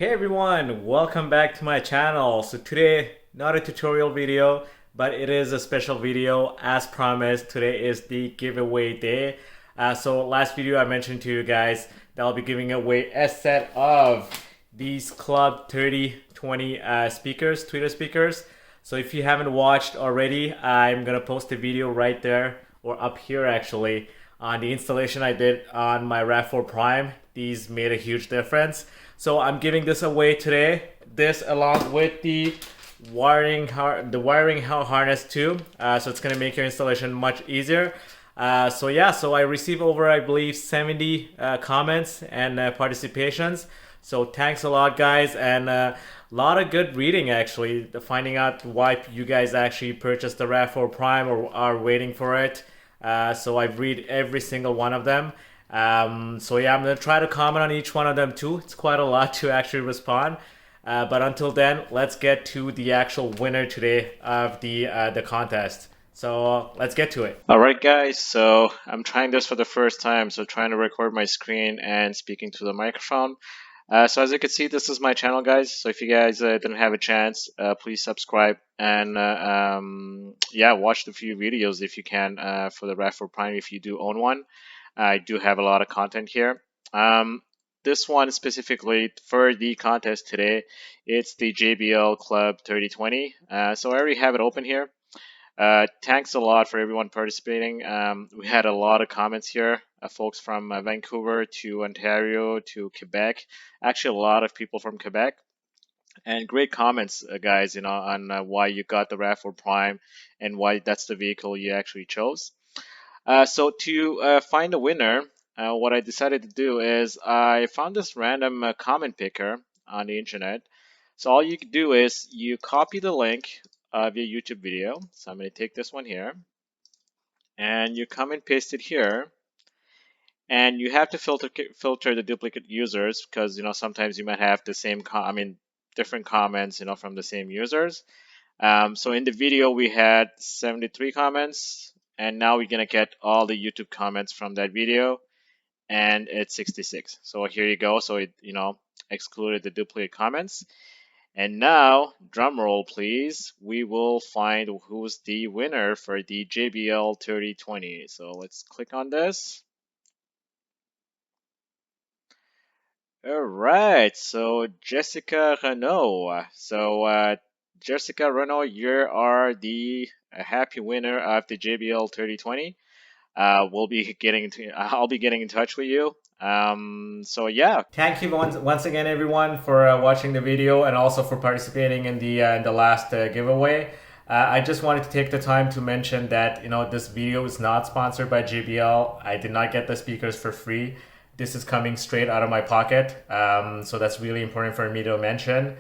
Hey everyone, welcome back to my channel. So today, not a tutorial video, but it is a special video. As promised, today is the giveaway day. So last video I mentioned to you guys that I'll be giving away a set of these Club 3020 speakers, Twitter speakers. So if you haven't watched already, I'm gonna post a video right there, or up here actually, on the installation I did on my RAV4 Prime. These made a huge difference. So I'm giving this away today. This along with the wiring harness too. So it's gonna make your installation much easier. So I received over, I believe, 70 comments and participations. So thanks a lot, guys, and a lot of good reading actually. Finding out why you guys actually purchased the RAV4 Prime or are waiting for it. So I've read every single one of them. So yeah, I'm gonna try to comment on each one of them too. It's quite a lot to actually respond. But until then, let's get to the actual winner today of the contest. So let's get to it. All right, guys, so I'm trying this for the first time, so trying to record my screen and speaking to the microphone. So as you can see, this is my channel, guys. So if you guys didn't have a chance, please subscribe and yeah, watch the few videos if you can for the RAV4 Prime if you do own one. I do have a lot of content here. This one specifically for the contest today, it's the JBL Club 3020. So I already have it open here. Thanks a lot for everyone participating. We had a lot of comments here, folks from Vancouver to Ontario to Quebec. Actually, a lot of people from Quebec, and great comments, guys. You know, on why you got the RAV4 Prime and why that's the vehicle you actually chose. So to find a winner, what I decided to do is I found this random comment picker on the internet. So all you can do is you copy the link of your YouTube video. So I'm going to take this one here, and you come and paste it here. And you have to filter the duplicate users because sometimes you might have the same different comments from the same users. So in the video we had 73 comments, and now we're gonna get all the YouTube comments from that video, and it's 66. So here you go. So it excluded the duplicate comments. And now, drum roll please, we will find who's the winner for the JBL 3020. So let's click on this. All right, so Jessica Renault. So Jessica Renault, you are the happy winner of the JBL 3020. I'll be getting in touch with you. So yeah. Thank you once again, everyone, for watching the video and also for participating in the last giveaway. I just wanted to take the time to mention that this video is not sponsored by JBL. I did not get the speakers for free. This is coming straight out of my pocket, so that's really important for me to mention.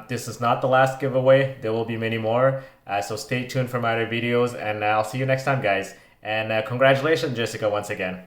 This is not the last giveaway. There will be many more, so stay tuned for my other videos, and I'll see you next time, guys. And congratulations, Jessica, once again.